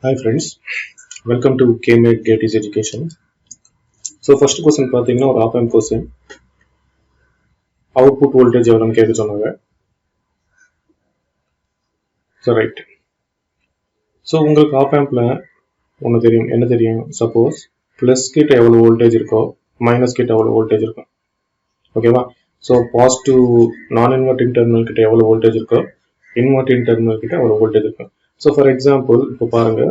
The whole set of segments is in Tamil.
Hi friends, welcome to KMate Gates Education. So first question பார்த்தீங்கன்னா ஒரு op amp question. Output voltage எவ்வளோன்னு கேட்க சொன்னாங்க. So right. So உங்களுக்கு op ampல ஒன்று தெரியும், என்ன தெரியும்? Suppose plus கிட்ட எவ்வளோ voltage இருக்கோ, minus கிட்ட எவ்வளோ voltage இருக்கும். ஓகேவா? So positive non-inverting terminal கிட்ட எவ்வளோ voltage இருக்கோ, inverting terminal கிட்ட எவ்வளோ voltage இருக்கும். So for example, இப்போ பாருங்க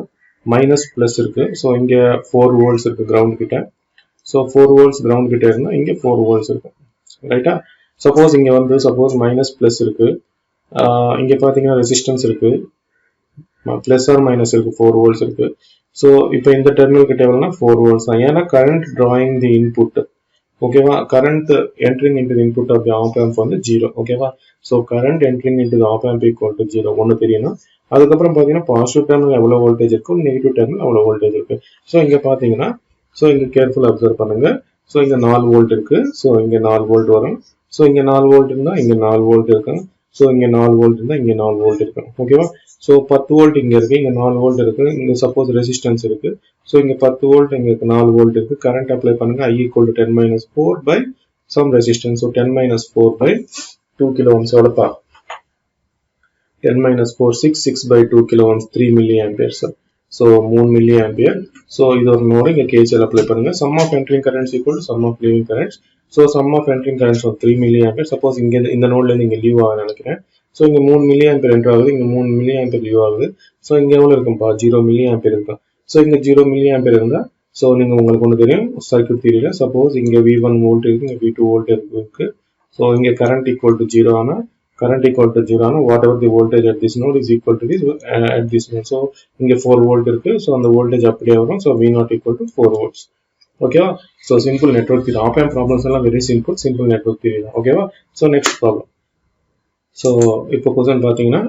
minus plus இருக்கு. So இங்க 4 volts இருக்கு ground கிட்ட. So 4 volts ground கிட்ட இருந்தா இங்க 4 volts இருக்கும். ரைட்டா? சப்போஸ் இங்க வந்து சப்போஸ் மைனஸ் பிளஸ் இருக்கு, இங்க பாத்தீங்கன்னா ரெசிஸ்டன்ஸ் இருக்கு, பிளஸ் ஆர் மைனஸ் இருக்கு, 4 வோல்ட்ஸ் இருக்கு. ஸோ இப்போ இந்த டெர்மினல் கிட்ட எவ்வளோனா 4 வோல்ட்ஸ் தான். ஏன்னா கரண்ட் டிராயிங் தி இன்புட், ஓகேவா? Current entering into the input of the op amp வந்து 0, ஓகேவா? So current entering into the op amp equal to 0 ஒன்று தெரியணும். அதுக்கப்புறம் பார்த்தீங்கன்னா பாசிட்டிவ் டெர்மினல் எவ்வளோ வோல்டேஜ் இருக்கும், நெகட்டிவ் டெர்மினல் எவ்வளோ வோல்டேஜ் இருக்கு. ஸோ இங்க பாத்தீங்கன்னா ஸோ இங்க கேர்ஃபுல் அப்சர்வ் பண்ணுங்க. ஸோ இங்க 4 வோல்ட் இருக்கு, ஸோ இங்க 4 வோல்ட் வரும். ஸோ இங்க 4 வோல்ட் இருந்தா இங்க 4 வோல்ட் இருக்கும். ஸோ இங்க 4 வோல்ட் இருந்தா இங்க 4 வோல்ட் இருக்கும், ஓகேவா? ஸோ 10 வோல்ட் இங்க இருக்கு, இங்க 4 வோல்ட் இருக்கு, இங்க சப்போஸ் ரெசிஸ்டன்ஸ் இருக்கு. ஸோ இங்க 10 வோல்ட், இங்க 4 வோல்ட் இருக்கு. கரண்ட் அப்ளை பண்ணுங்க. I equal to 10 minus 4 by some resistance. So 10 minus 4 by 2 kilo ohms எவ்வளோப்பா? 10 minus 4 6 by 2 kilo ohms 3 milliamperes. So 3 milliampere. So இது ஒரு நோடு, இங்க KCL அப்ளை பண்ணுங்க. Sum of entering currents equal to sum of leaving currents. So sum of entering currents of 3 milliampere. Suppose இங்க இந்த நோட்ல இருந்து இங்க லீவ் ஆகுது நினைக்கிறேன். So இங்க 3 milliampere என்டர் ஆகுது, இங்க 3 milliampere லீவ் ஆகுது. So இங்க எவ்வளவு இருக்கும்பா? 0 milliampere இருக்கும். So இங்க 0 milliampere இருந்தா so நீங்க உங்களுக்கு ஒன்று தெரியும் சர்க்யூட் தியரியில, சப்போஸ் இங்க V1 வோல்ட் இருக்கு, இங்க V2 வோல்ட் இருக்கு. So இங்க current equal to 0 ஆனா current equal to 0 ஆனா whatever the voltage at this node is equal to this at this node. So இங்க 4 volt இருக்கு, so அந்த voltage அப்படியே வரும். So V0 equal to 4 volts. ஓகேவா? So simple network theory. Op amp problems எல்லாம் very simple network theory தான். ஓகேவா? So next problem. So இப்போ question பார்த்தீங்கன்னா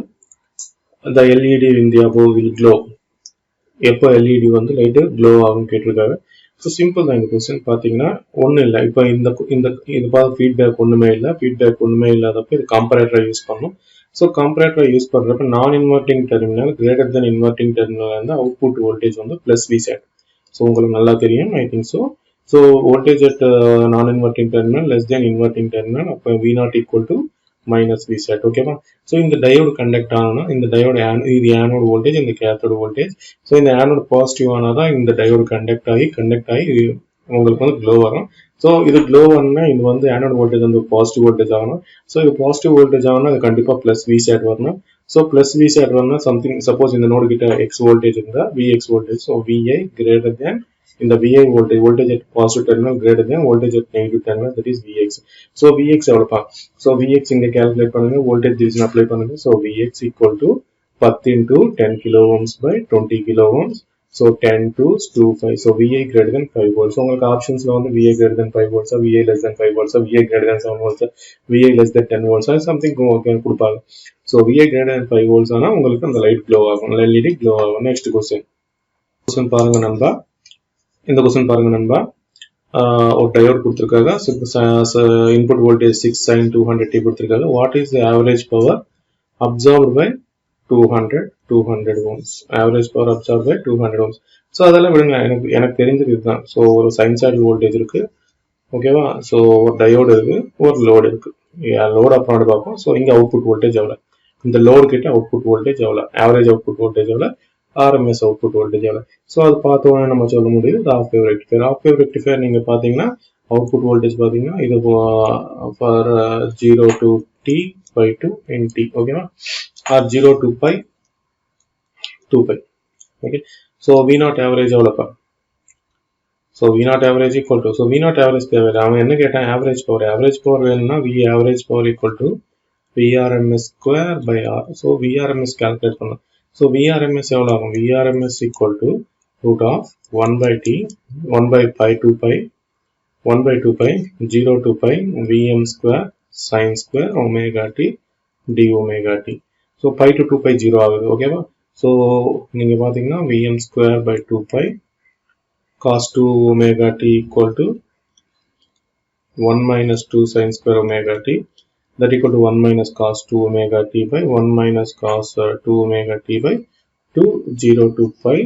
the LED in the above will glow. எப்போ LED வந்து லைட் க்ளோ ஆகும் கேட்டிருக்காங்க. ஸோ சிம்பிள் தான் இந்த கொஸ்டின். பார்த்தீங்கன்னா ஒன்றும் இல்லை. இப்போ இது பார்த்து ஃபீட்பேக் ஒன்றுமே இல்லாதப்போ இது கம்பரேட்டரை யூஸ் பண்ணணும். ஸோ கம்பரேட்டரை யூஸ் பண்ணுறப்ப நான் inverting terminal greater than inverting terminal வந்து அவுட்புட் வோல்டேஜ் வந்து ப்ளஸ் V set. ஸோ உங்களுக்கு நல்லா தெரியும், I think so. So voltage at non inverting terminal less than inverting terminal, அப்போ V0 equal to minus V set, ஓகேவா? ஸோ இந்த டயோடு கண்டக்ட் ஆனா இந்த டயோடு இது ஆனோட் வோல்டேஜ், இந்த கேத்தோடு வோல்டேஜ். ஸோ இந்த ஆனோட் பாசிட்டிவ் ஆனால் இந்த டயோடு கண்டக்ட் ஆகி உங்களுக்கு வந்து க்ளோ வரும். ஸோ இது க்ளோ ஆனா இது வந்து ஆனோட் வோல்டேஜ் வந்து பாசிட்டிவ் வோல்டேஜ் ஆகணும். ஸோ இது பாசிட்டிவ் வோல்டேஜ் ஆகணும், அது கண்டிப்பாக ப்ளஸ் V set வரணும். ஸோ ப்ளஸ் V set வரணும் சம்திங். சப்போஸ் இந்த நோடு கிட்ட X வோல்டேஜ் இருந்தா VX voltage. So VI greater than இந்த VI voltage at positive terminal greater than voltage at negative terminal, that is Vx. So Vx எவ்வளோப்பா? So Vx இங்க calculate பண்ணுங்க, voltage division apply பண்ணுங்க. So Vx equal to 10 into 10 kilo ohms by 20 kilo ohms. So 10 to 25. So Vi greater than 5 volts. So உங்களுக்கு ஆப்ஷன்ஸ்ல வந்து Vi greater than 5 volts, Vi less than 5 volts, Vi greater than 7 volts, Vi less than 10 volts, something கொடுப்பாங்க. So Vi greater than 5 volts ஆனா உங்களுக்கு அந்த லைட் க்ளோ ஆகும், LED க்ளோ ஆகும். நெக்ஸ்ட் கொஸ்டின் பாருங்க நண்பா. இந்த கொஸ்டின் பாருங்க நண்பா. ஒரு டயோட் கொடுத்துருக்காங்க, இன்புட் வோல்டேஜ் 6 sin 200t கொடுத்துருக்காங்க. What is the average power absorbed by 200 ohms? Average power absorbed by 200 ohms. So அதெல்லாம் விடுங்க, எனக்கு தெரிஞ்சது இதுதான். ஸோ ஒரு சைனசாய்டல் வோல்டேஜ் இருக்கு, ஓகேவா? ஸோ ஒரு டயோடு இருக்கு, ஒரு லோடு இருக்கு. லோடு அப்புறம் பார்ப்போம். ஸோ இங்க அவுட்புட் வோல்டேஜ் எவ்வளோ, இந்த லோடு கிட்ட அவுட்புட் வோல்டேஜ் எவ்வளோ, ஆவரேஜ் அவுட்புட் வோல்டேஜ் எவ்வளோ, RMS output voltage எவ்வளோ. ஸோ அது பார்த்தோன்னே நம்ம சொல்ல முடியுது இது half wave rectifier. Half wave rectifier நீங்கள் பார்த்தீங்கன்னா அவுட்புட் வோல்டேஜ் பார்த்தீங்கன்னா இது for 0 to t by 2 nt, ஓகேவா? Or 0 to pi 2pi, okay? So V0 average எவ்வளோப்பா? So V0 average equal to, so V0 average தேவையில்லை, அவன் என்ன கேட்டான்? ஆவரேஜ் பவர் வேணும்னா V average power equal to VRMS square by R. So VRMS calculate பண்ணலாம். So VRMS எவ்வளோ ஆகும்? VRMS equal to root of 1 by t 1 by pi 2 pi 1 by 2 pi 0 to pi Vm square sin square omega t d omega t. So pi to 2 pi 0 ஆகுது, ஓகேவா? ஸோ நீங்கள் பார்த்தீங்கன்னா Vm square by 2 pi cos 2 omega t equal to 1 minus 2 sin square omega t, that equal to 1 minus cos 2 omega t by 1 minus cos 2 omega t by to 025.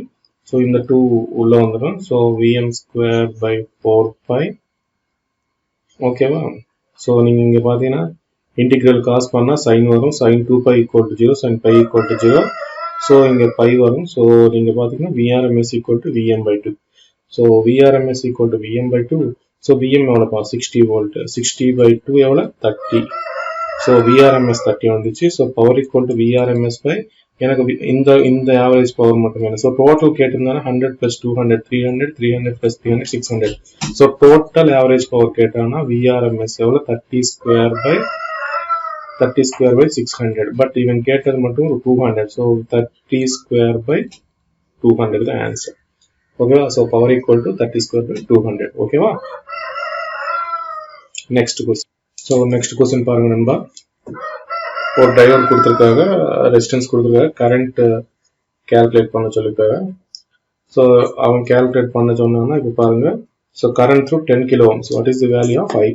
So in the 2 உள்ள வந்துரும். So Vm square by 4 pi. ஓகேவா? So நீங்க இங்க பாத்தீங்கன்னா integral cos பண்ணா sin வரும். sin 2 pi equal to 0, sin pi equal to 0. So இங்க pi வரும். So நீங்க பாத்தீங்கன்னா Vrms equal to Vm by 2. So Vrms equal to Vm by 2. So Vm எவ்வளவுப்பா? 60 volt. 60 by 2 எவ்வளவு? 30. So Vrms 30 வந்துச்சு. So power equal to Vrms by எனக்கு இந்த average power மட்டும் வேணும். So total கேட்டிருந்தானா 100 plus 200 300 300 plus 300 600. So total average power கேட்டானா Vrms எவ்வளவு? 30 square by 600. But இவன் கேட்டது மட்டும் 200. So 30 square by 200 the answer. ஓகேவா? So power equal to 30 square by 200. ஓகேவா? Next question. So next question பாருங்க நண்பா. ஒரு டயோட் கொடுத்திருக்காங்க, ரெசிஸ்டன்ஸ் கொடுத்திருக்காங்க, கரண்ட் கால்குலேட் பண்ண சொல்லிருக்காங்க. ஸோ அவன் கால்குலேட் பண்ண சொன்னாங்கன்னா இப்போ பாருங்க. So current through 10 kilo ohms. What is the value of I?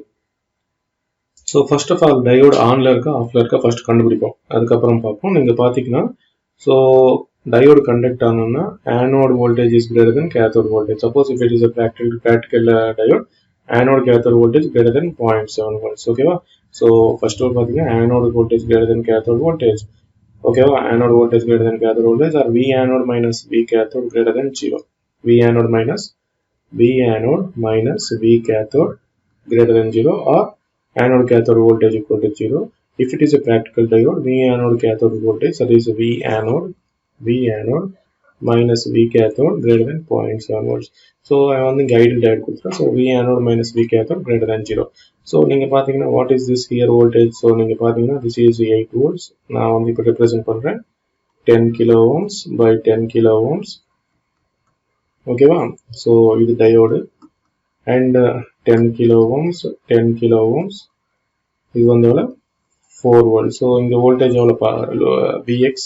So first of all diode ஆன்ல இருக்கா ஆஃப்ல இருக்கா ஃபர்ஸ்ட் கண்டுபிடிப்போம், அதுக்கப்புறம் பார்ப்போம். நீங்க பாத்தீங்கன்னா so diode conduct ஆனோம்னா anode voltage is greater than cathode voltage. Suppose if it is a practical diode, anode cathode voltage greater than 0.7 volts. Okay, so first of all anode voltage greater than cathode voltage. Okay, anode voltage greater than cathode voltage, or V anode minus V cathode greater than 0. V anode minus V cathode greater than 0, or anode cathode voltage equal to 0. If it is a practical diode, V anode cathode voltage, that is V anode minus V cathode greater than 0.7 volts. So I want the guided diode கொடுத்துறேன். So V anode minus V cathode greater than 0. So நீங்க பாத்தீங்கன்னா what is this here voltage? So நீங்க பாத்தீங்கன்னா this is 8 volts. நான் வந்து இப்போ represent பண்றேன் 10 kilo ohms by 10 kilo ohms. ஓகேவா? So இது diode and 10 kilo ohms, 10 kilo ohms. இது வந்து 4 volts. So இங்க voltage எவ்வளவு? Vx.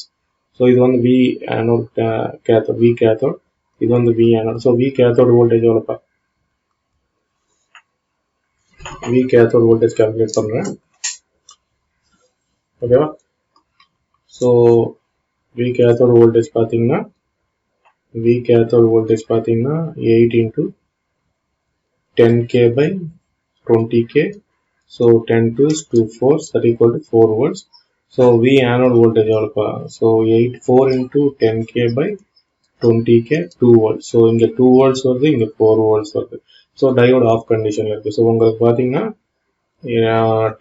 So இது வந்து V anode cathode, V cathode. இது வந்து V anode. So V cathode voltage எவ்வளவு? V cathode voltage calculate பண்றேன். ஓகேவா? So V cathode voltage பாத்தீங்கன்னா 8 into 10k by 20k. So 10 to 2 4, that equal to 4 volts. So V anode voltage எவ்வளவு? So 4 into 10k by 20k 2 volts. So இங்க 2 volts வருது, இங்க 4 volts வருது. So diode off condition இருக்கு. So உங்களுக்கு பாத்தீங்கன்னா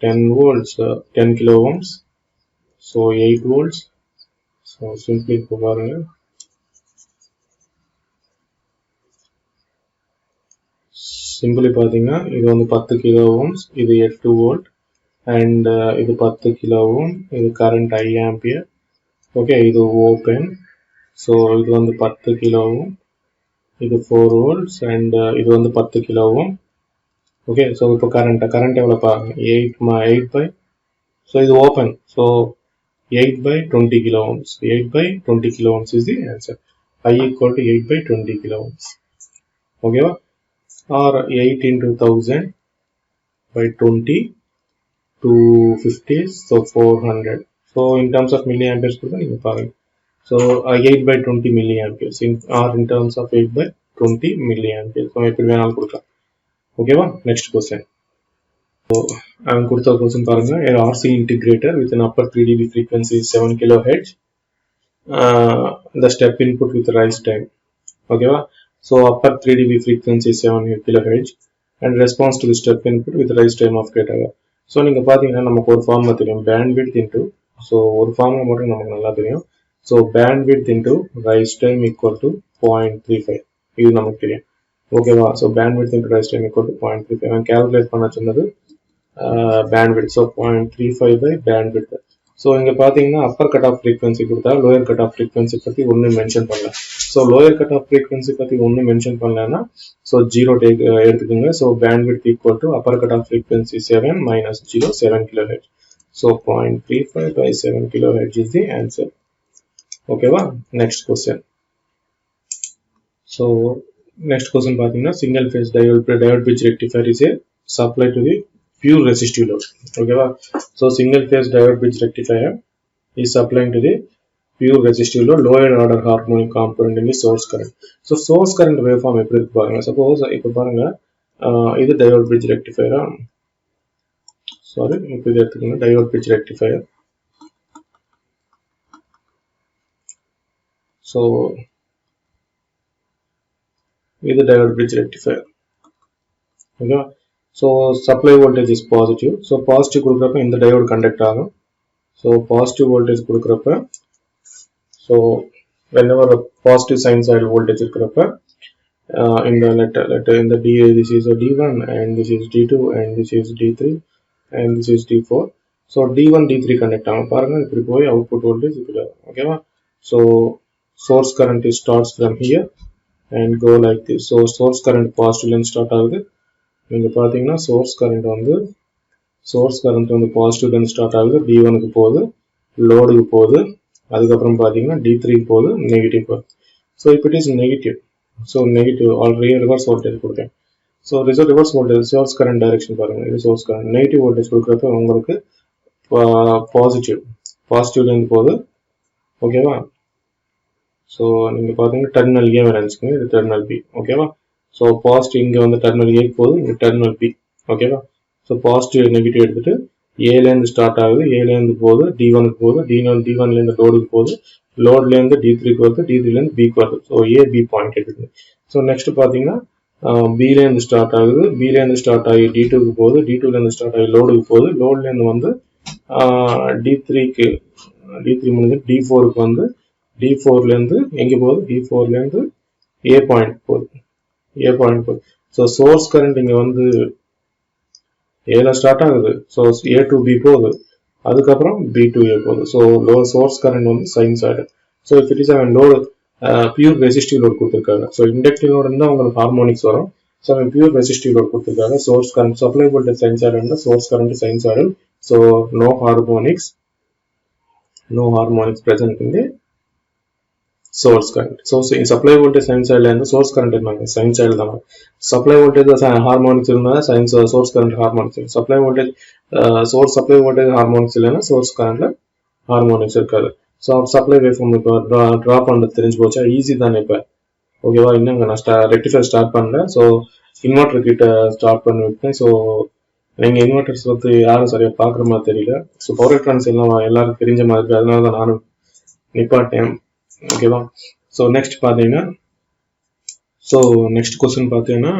10 volts 10 kilo ohms. So 8 volts. So simply இப்போ பாருங்க. Simply பாத்தீங்கன்னா இது வந்து 10 kilo ohms, இது 8 volt. And இது 10 kilo ohm, இது current I ampere. Okay, இது open. So இது வந்து 10 kilo ohm, இது 4 volts, and இது வந்து 10 kilo ohm. Okay, so இப்போ current எவ்வளவுப்பா? 8 by, so இது open. So 8 by 20 kilo ohms. 8 by 20 kilo ohms is the answer. I equal to 8 by 20 kilo ohms. Okay, or 8 into 1000 by 20 250, so 400. So in terms of milliamperes, so 8 by 20 milliamperes, or in terms of 8 by 20 milliamperes. So okay, next question. So I am going to question a RC integrator with an upper 3 dB frequency is 7 kHz. The step input with rise time. Okay, so upper 3 dB frequency is 7 kHz, and response to the step input with rise time of kHz. So நீங்க பாத்தீங்கன்னா நமக்கு ஒரு ஃபார்முலா தெரியும், bandwidth into, so ஒரு ஃபார்முலா மட்டும் நமக்கு நல்லா தெரியும். So bandwidth into rise time equal to 0.35. இது நமக்கு தெரியும். ஓகேவா? So bandwidth into rise time equal to 0.35. நான் கால்குலேட் பண்ண சொன்னது bandwidth. So 0.35 by bandwidth. So இங்க பாத்தீங்கன்னா upper cutoff frequency கொடுத்தா lower cutoff frequency பத்தி ஒண்ணு மென்ஷன் பண்ணல. So lower cutoff frequency பத்தி ஒண்ணு மென்ஷன் பண்ணலனா so 0 take எடுத்துக்கோங்க. So bandwidth equal to upper cutoff frequency 7 minus 0, 7 kHz. So 0.35 by 7 kHz is the answer. Okay, next question. So next question பாத்தீங்கன்னா single phase diode bridge rectifier is a supply to the pure resistive load. Okay, so single phase diode bridge rectifier is supplying to the pure resistive load, lower order harmonic component in the source current. So source current waveform எப்படி இருக்கு பாருங்க. Suppose இப்போ பாருங்க இது diode bridge rectifier. Sorry, இப்போ இது எடுத்துக்கோங்க diode bridge rectifier. So இது diode bridge rectifier. Okay. So supply voltage is positive. So positive கொடுக்கறப்ப இந்த diode conduct ஆகும். So positive voltage கொடுக்கறப்ப so whenever a positive sinusoidal voltage இருக்கிறப்ப in the letter in the D, this is a D1 and this is D2 and this is D3 and this is D4. So D1 D3 connect ஆகும் பாருங்க இப்படி போய் output voltage இப்படி ஆகும் ஓகேவா. So source current starts from here and go like this. So source current positive ல start ஆகுது. நீங்க பாத்தீங்கன்னா source current வந்து positive ல start ஆகுது, D1 க்கு போகுது, load க்கு போகுது, அதுக்கப்புறம் பாத்தீங்கன்னா D3 க்கு போகுது, negative போகுது. So if it is negative, so negative already reverse voltage கொடுத்தேன். So reverse voltage source current direction பாருங்க, இது source current. Negative voltage கொடுக்கறப்ப உங்களுக்கு positive ல இருந்து போகுது ஓகேவா. ஸோ நீங்க பாத்தீங்கன்னா டெர்மினல் ஏ நினைச்சுக்கோங்க, இது டெர்மினல் பி ஓகேவா. ஸோ பாசிட்டிவ் இங்க வந்து டெர்மினல் ஏ போகுது, இங்க டெர்மினல் பி ஓகேவா. ஸோ பாசிட்டிவ் நெகட்டிவ் எடுத்துட்டு ஏல இருந்து ஸ்டார்ட் ஆகுது, ஏல இருந்து போகுது, D1க்கு போகுது, D1ல இருந்து லோடுக்கு போகுது, லோட்ல இருந்து D3க்கு வருது, D3ல இருந்து பிக்கு வருது. ஸோ ஏ பி பாயிண்ட் எடுக்குது. ஸோ நெக்ஸ்ட் பாத்தீங்கன்னா பில இருந்து ஸ்டார்ட் ஆகுது, பில இருந்து ஸ்டார்ட் ஆகி D2க்கு போகுது, D2ல இருந்து ஸ்டார்ட் ஆகி லோடுக்கு போகுது, லோட்ல இருந்து வந்து D3 முடிஞ்சு D4க்கு வந்து D4ல இருந்து எங்க போகுது, D4ல இருந்து A பாயிண்ட் போகுது. ஸோ சோர்ஸ் கரண்ட் இங்க வந்து ஏல ஸ்டார்ட் ஆகுது, ஸோ A to B போகுது, அதுக்கப்புறம் B to A போகுது. ஸோ சோர்ஸ் கரண்ட் வந்து sinusoidal. So if it is அவன் லோடு பியூர் ரெசிஸ்டிவ் லோட் கொடுத்துருக்காங்க. ஸோ இண்டக்டிவ் லோடு இருந்தால் உங்களுக்கு ஹார்மோனிக்ஸ் வரும். ஸோ அவன் பியூர் ரெசிஸ்டிவ் லோட் கொடுத்துருக்காங்க. Source current supply voltage sinusoidal இருந்தால் source current sinusoidal. So no harmonics present in the source current. So supply voltage sinusoidal and source current என்னங்க sinusoidal தான். supply voltage harmonics இருந்தா source current harmonics. supply voltage source supply voltage harmonics இல்லைன்னா source currentல harmonics இருக்காது. ஸோ சப்ளை வேவ்ஃபார்ம் இப்போ ட்ரா பண்ணுறது தெரிஞ்சு போச்சா, ஈஸி தானே இப்போ ஓகேவா. இன்னும் நான் ரெக்டிஃபை ஸ்டார்ட் பண்ணல. ஸோ இன்வெர்டர் கிட்ட ஸ்டார்ட் பண்ணி விட்டேன். ஸோ நீங்கள் இன்வெர்டர்ஸ் வந்து யாரும் சரியாக பார்க்குற மாதிரி தெரியல. ஸோ பவர் எலக்ட்ரானிக்ஸ் எல்லாம் எல்லாருக்கும் தெரிஞ்ச மாதிரி, அதனால தான் நானும் நிப்பாட்டேன் ஓகேவா. ஸோ நெக்ஸ்ட் பார்த்தீங்கன்னா நெக்ஸ்ட் கொஸ்டின் பார்த்தீங்கன்னா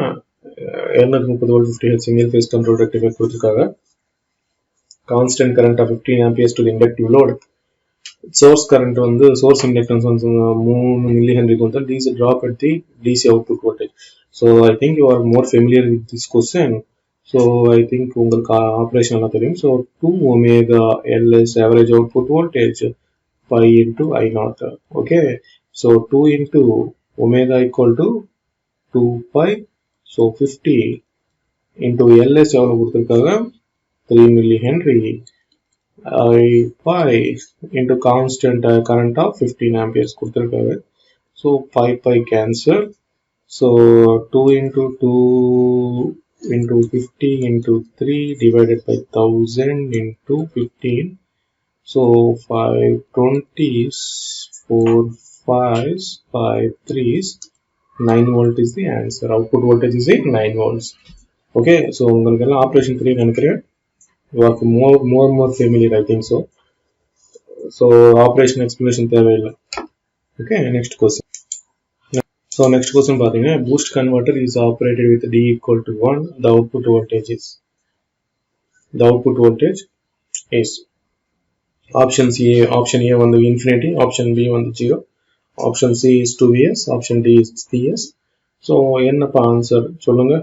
230 volt 50 hertz single phase control rectifier கொடுத்துருக்காங்க. Constant current of 15 amperes to inductive load. Source current வந்து சோர்ஸ் இண்டக்டன்ஸ் வந்து 3 மில்லி ஹென்ரி கொடுத்தா DC drop at the DC output voltage. So I think you are more familiar with this question. So I think உங்களுக்கு ஆப்ரேஷன் எல்லாம் தெரியும். So 2 omega LS average output voltage pi into I naught. Okay, so 2 into omega equal to 2 pi. So 50 into LS எவ்வளவு கொடுத்திருக்காங்க, 3 milli Henry. I pi into constant current of 15 amperes கொடுத்திருக்காங்க. So pi cancel. So 2 into 2 into 50 into 3 divided by 1000 into 15. So 5 20s, 4 5s, 5 3s, 9 volt is the answer. Output voltage is 9 volts. Okay, so உங்களுக்கு எல்லாம் ஆப்ரேஷன் தெரியும் நினைக்கிறேன். You are more familiar, I think so. So operation explanation தேவையில்லை. Okay, next question. So next question பாத்தீங்கன்னா boost converter is operated with D equal to 1. The output voltage is option A வந்து infinity, option B வந்து 0, option C is 2Vs, option D is 3S. So என்னப்பா ஆன்சர் சொல்லுங்க.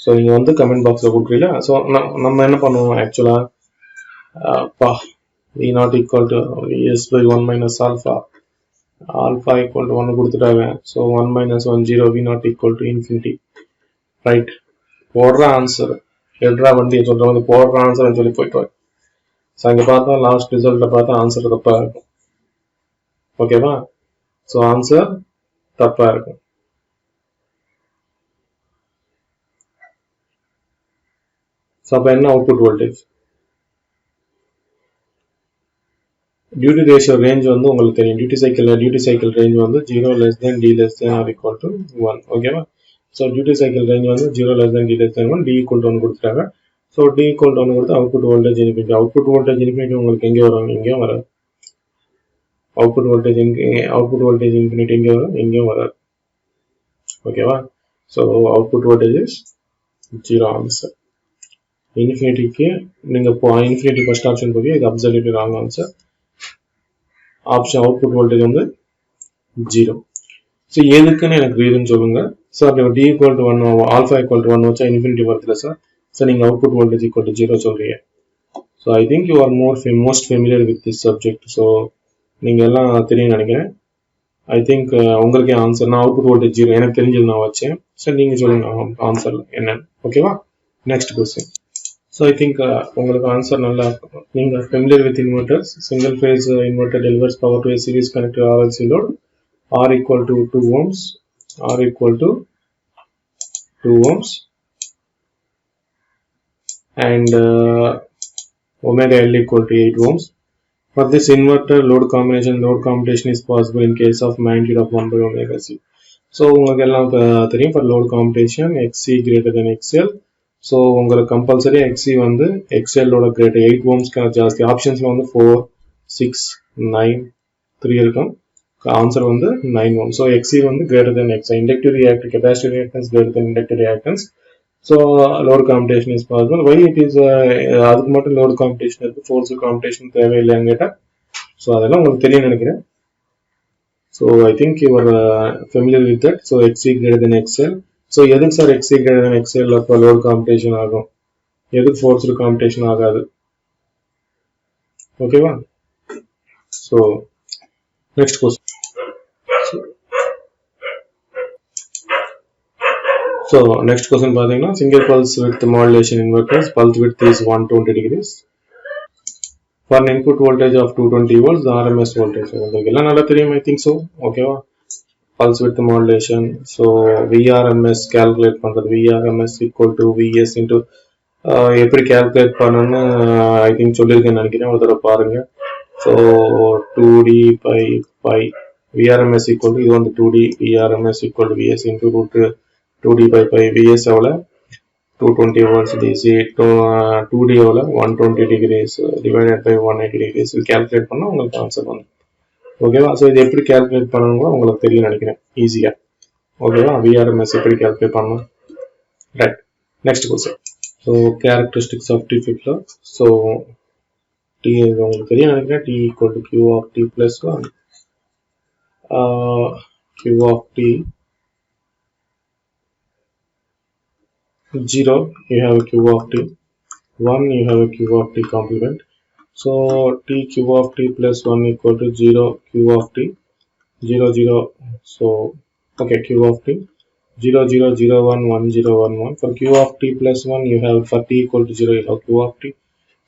ஸோ நீங்க வந்து கமெண்ட் பாக்ஸ்ல கொடுக்குறீங்களா. ஸோ நம்ம என்ன பண்ணுவோம் ஆக்சுவலா, V not equal to S by 1 minus alpha equal to 1 கொடுத்துட்டாங்க. So 1 minus 1 0, V not equal to infinity. Right, போடுற ஆன்சர் எட்ரா வண்டியை சொல்ற மாதிரி போடுற ஆன்சர் சொல்லி போயிட்டு வாங்க. ஸோ அங்கே பார்த்தா லாஸ்ட் ரிசல்ட்டை பார்த்தா ஆன்சர் தப்பாக இருக்கும் ஓகேவா. ஸோ ஆன்சர் தப்பாக இருக்கும். ஸோ அப்போ என்ன output voltage, duty ratio range வந்து உங்களுக்கு தெரியும். டியூட்டி சைக்கிள் ரேஞ்ச் வந்து 0 less than d less than or equal to 1. ஓகேவா? ஸோ டியூட்டி சைக்கிள் ரேஞ்ச் வந்து 0 less than d less than 1, d equal to 1 கொடுத்துட்டாங்க. ஸோ d equal to 1 கொடுத்து output voltage infinity. Output voltage infinity உங்களுக்கு எங்கே வரும்? இங்கேயும் வராது. அவுட்புட் வோல்டேஜ் இன்ஃபினிட்டி எங்கே வரும்? எங்கேயும் வராது. ஓகேவா? So output voltage is 0 answer. இன்ஃபினிட்டிக்கு நீங்கள் இன்ஃபினிட்டி ஃபர்ஸ்ட் ஆப்ஷன் போய் இது absolutely wrong answer. Option output voltage வந்து 0. ஸோ எதுக்குன்னு எனக்கு ரீசன் சொல்லுங்க sir. d equal to 1 alpha equal to 1 வச்சா இன்ஃபினிட்டி வருதுல சார். ஸோ நீங்கள் அவுட்புட் வோல்டேஜ் equal to 0 சொல்றீங்க. So I think you are most familiar with this subject. So நீங்கள் எல்லாம் தெரியும் நினைக்கிறேன். ஐ திங்க் உங்களுக்கே ஆன்சர். நான் அவுட்புட் வோல்டேஜ் 0 எனக்கு தெரிஞ்சது நான் வச்சேன். சார் நீங்கள் சொல்லுங்க ஆன்சர் என்னன்னு. ஓகேவா? Next question. So I think உங்களுக்கு ஆன்சர் நல்லா இருக்கும். நீங்கள் familiar with inverters. Single phase inverter delivers power to a series connected RLC load R equal to 2 ohms, R equal to 2 ohms, and omega L equal to 8 ohms. For this inverter load combination is possible in case of magnitude of 1 by omega c. So உங்களுக்கு எல்லாம் தெரியும். For load combination XC greater than XL. So உங்களுக்கு compulsory XC வந்து XL ஓட greater 8 ohms ஜாஸ்தி. ஆப்ஷன்ஸ்ல வந்து 4, 6, 9, 3 இருக்கும். ஆன்சர் வந்து 9 ohm. So XC வந்து greater than XI. Inductive reactor capacitive reactance greater than inductive reactance. So load computation is possible. Why it is அதுக்கு மட்டும் load computation இருக்கு, force computation தேவையில்லைன்னு கேட்டா ஸோ அதெல்லாம் உங்களுக்கு தெரியும் நினைக்கிறேன். So I think you are familiar with that. So XC greater than XL. So எதுக்கு sir XC greater than XL அப்போ load computation ஆகும், எதுக்கு force computation ஆகாது? ஓகேவா? So next question. So next question பாத்தீங்கன்னா single pulse width modulation inverters, pulse width is 120 degrees. For an input voltage of 220 volts, the RMS voltage. உங்களுக்கு எல்லாம் நல்லா தெரியும், I think so. ஓகேவா? pulse width modulation. So VRMS calculate பண்றது. VRMS equal to VS into எப்படி calculate பண்ணணும்னு I think சொல்லியிருக்கேன்னு நினைக்கிறேன். ஒரு தடவை பாருங்க. So 2D by pi. VRMS equal to இது வந்து 2D. VRMS equal to VS into root 2D by pi. VS எவ்வளோ? 220 volts DC. 2D எவ்வளோ? 120 degrees divided by 180 degrees. இது calculate பண்ணால் உங்களுக்கு ஆன்சர் வந்து. ஓகேவா? ஸோ இது எப்படி calculate பண்ணணும்னு உங்களுக்கு தெரியும் நினைக்கிறேன் ஈஸியாக. ஓகேவா? VRMS எப்படி calculate பண்ணணும்? Right. Next question. So characteristics of T flip flop. So T உங்களுக்கு தெரியும் நினைக்கிறேன். T equal to Q of T plus 1. Q of T 0, you have a Q of T. 1, you have a Q of T complement. So T Q of T plus 1 equal to 0 Q of T. 0, 0. So okay, Q of T 0, 0, 0, 1, 1, 0, 1, 1. For Q of T plus 1, you have for T equal to 0, you have Q of T.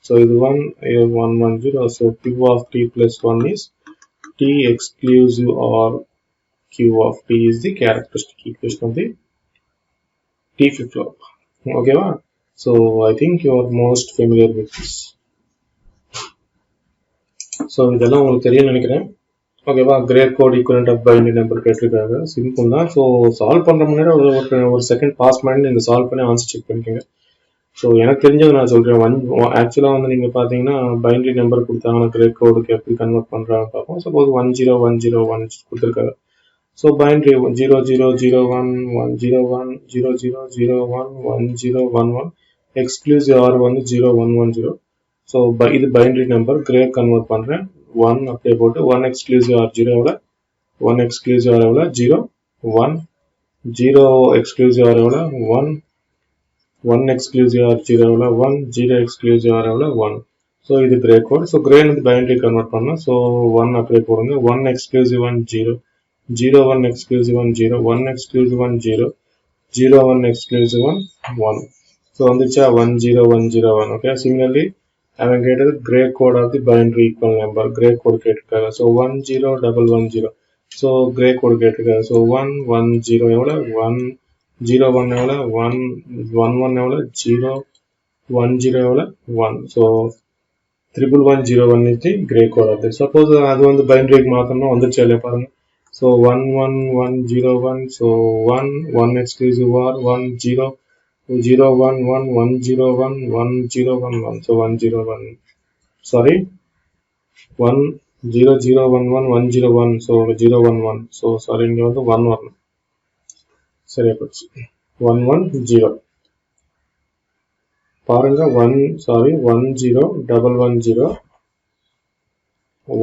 So இது 1, 1, 1, 0. So Q of T plus 1 is T exclusive or Q of T is the characteristic equation of the T flip flop. Okay, so I think you are most familiar with this. So இதெல்லாம் உங்களுக்கு தெரியும் நினைக்கிறேன். ஓகேவா? Grey code equivalent of binary number கேட்டிருக்காங்க. சிம்பிள் தான். ஸோ சால்வ் பண்ணுற முன்னாடி ஒரு செகண்ட் பாஸ் பண்ணி நீங்கள் சால்வ் பண்ணி ஆன்சர் செக் பண்ணிக்கோங்க. ஸோ எனக்கு தெரிஞ்சது நான் சொல்கிறேன். ஆக்சுவலாக வந்து நீங்கள் பார்த்தீங்கன்னா பைனரி நம்பர் கொடுத்தாங்கன்னா கிரே கோடுக்கு எப்படி கன்வெர்ட் பண்ணுறாங்கன்னு பார்ப்போம். சப்போஸ் 10101 கொடுத்துருக்காங்க. So binary 0001 101 0001 1011 exclusive R வந்து 0110. So இது binary number gray convert பண்றேன். 1 அப்படியே போட்டு 1 exclusive R 0 எவ்வளோ? 1 exclusive R எவ்வளோ? 0 1 0 exclusive R எவ்வளோ? 1 1 exclusive R 0 எவ்வளோ? 1 0 exclusive R எவ்வளோ? 1. So இது gray code. So gray வந்து binary convert பண்ணோம். So 1 அப்படியே போடுங்க. 1 exclusive 1 0 0 1 exclusive 1 0 1 exclusive 1 0 0 1 exclusive 1 1. So வந்துச்சா 1 0 1 0 1. Okay, similarly அவன் கேட்டது gray code of the binary equal number. gray code கேட்டிருக்காங்க. So 1 0 1 1 0. So gray code கேட்டிருக்காங்க. So 1 1 0 எவ்வளோ? 1 0 1 எவ்வளோ? 1 1 1 எவ்வளோ? 0 1 0 எவ்வளோ? 1. So 1101 is the gray code of this. Suppose அது வந்து binary மாத்தணும் வந்துச்சு இல்லையா பாருங்க. So 11101, so 1 exclusive or 10 011 101 1011, so 101, sorry 10011 101, so 011, so sorry இங்க வந்து 11 சரியா போச்சு 110 பாருங்க 1 sorry 10110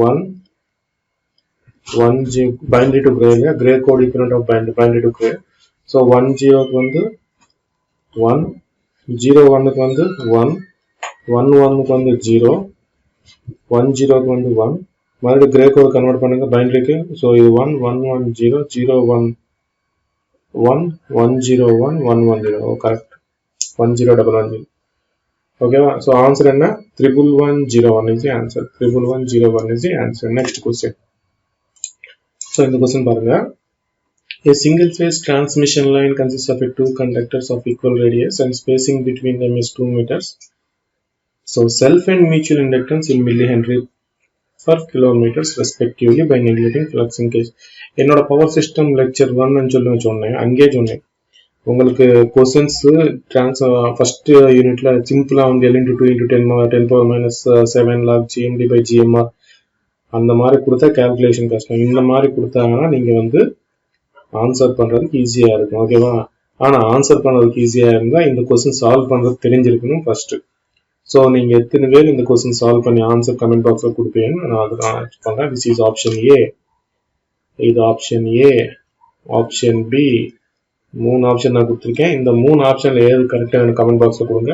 1 1 binary to gray gray code equivalent of binary to gray. So 10 க்கு வந்து 1 01 க்கு வந்து 1 11 க்கு வந்து 0 10 க்கு வந்து 1 மறுபடியும் gray code கன்வர்ட் பண்ணுங்க பைனரிக்கு. ஸோ இது 1 110 01 1 101 110 கரெக்ட் 10110 ஓகேவா. ஸோ ஆன்சர் என்ன 1101 is the answer. 1101 is the answer. Next question. So இந்த கொஸ்டின் பாருங்க. A single phase transmission line consists of two conductors of equal radius and spacing between them is 2 meters. So self and mutual inductance in millihenry per kilometers respectively by neglecting flux linkage. என்னோட பவர் சிஸ்டம் லெக்சர் 1 சொன்னேன் அங்கே சொன்னேன் உங்களுக்கு கொஸ்டின்ஸ் ஃபர்ஸ்ட் யூனிட்ல சிம்பிளா வந்து L into 2 into 10 power minus 7 log GMD by GMR அந்த மாதிரி கொடுத்தா கால்குலேஷன் கஷ்டம். இந்த மாதிரி கொடுத்தாங்கன்னா நீங்க வந்து ஆன்சர் பண்றதுக்கு ஈஸியா இருக்கும் ஓகேவா. ஆனா ஆன்சர் பண்றதுக்கு ஈஸியா இருந்தா இந்த கொஸ்டின் சால்வ் பண்றது தெரிஞ்சிருக்கணும் ஃபர்ஸ்ட். ஸோ நீங்க எத்தனை பேர் இந்த கொஸ்டின் சால்வ் பண்ணி ஆன்சர் கமெண்ட் பாக்ஸ்ல கொடுப்பீங்க நான் அதுதான் பண்றேன். திஸ் இஸ் ஆப்ஷன் ஏ, இது option A, option B, 3 option நான் கொடுத்துருக்கேன். இந்த 3 ஆப்ஷன்ல ஏது கரெக்டா எனக்கு கமெண்ட் பாக்ஸ்ல கொடுங்க,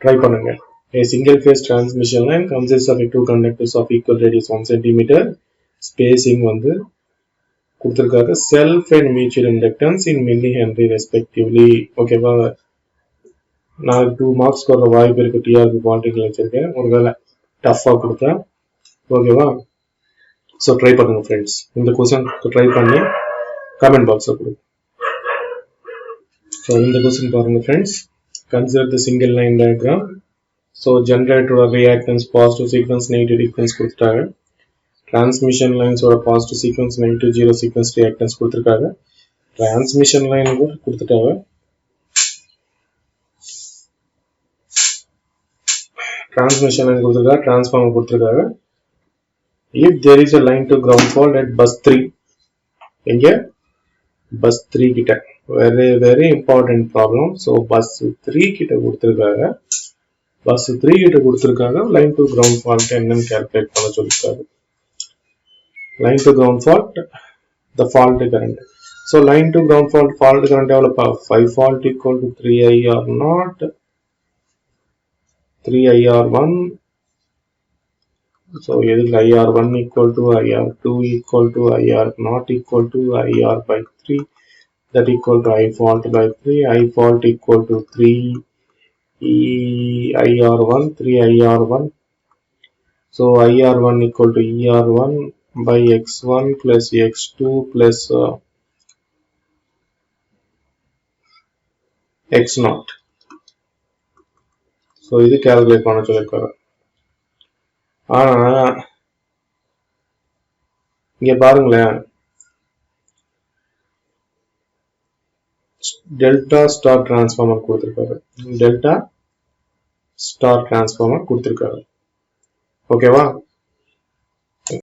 ட்ரை பண்ணுங்க. A single phase transmission line consists of two conductors of equal radius 1 cm. Spacing வந்து கொடுத்திருக்காங்க. Self and mutual inductance in millihenry respectively. ஓகேவா. நான் 2 மார்க்ஸ் வர வாய்ப்பு இருக்கு. டிஆர்பி பாலிட்டிக்கல் வச்சிருக்கேன். ஒருவேளை டஃப்பா கொடுத்தா ஓகேவா. ஸோ ட்ரை பண்ணுங்க ஃப்ரெண்ட்ஸ். இந்த கொஸ்டின் ட்ரை பண்ணி கமெண்ட் பாக்ஸ்ல கொடுங்க. ஸோ இந்த கொஸ்டின் பாருங்க friends. Consider the single line diagram. So ஜென்ரேட்டரோட reactance positive sequence negative sequence கொடுத்துட்டாங்க. டிரான்ஸ்மிஷன் லைன்ஸோட positive sequence negative zero sequence reactance கொடுத்துருக்காங்க. டிரான்ஸ்மிஷன் லைன் கூட கொடுத்துட்டாங்க. டிரான்ஸ்மிஷன் லைன் கொடுத்துருக்காங்க, டிரான்ஸ்ஃபார்மர் கொடுத்துருக்காங்க. If there is a line to ground fault at bus 3, எங்க bus 3 கிட்ட, very important problem. So bus 3 கிட்ட கொடுத்துருக்காங்க. bus 3 கிட்ட கொடுத்துருக்காங்க. லைன் டு கிரவுண்ட் ஃபால்ட் என்னன்னு கால்குலேட் பண்ண சொல்லிருக்காங்க. line to ground fault, the fault current. So line to ground fault current எவ்வளவு? 5 fault equal to 3IR0, 3IR1. So எதுக்கு IR1 equal to IR2 equal to IR0 equal to IR by 3, that equal to I fault by 3, I fault equal to 3 IR1, 3IR1. So IR1 equal to ER1 by x1 plus x2 plus x0. So இது calculate பண்ண சொல்லிருக்காங்க. ஆனா இங்க பாருங்களேன், டெல்டா ஸ்டார் டிரான்ஸ்ஃபார்மர் கொடுத்திருக்காரு. டெல்டா ஸ்டார் டிரான்ஸ்ஃபார்மர் கொடுத்திருக்காரு ஓகேவா.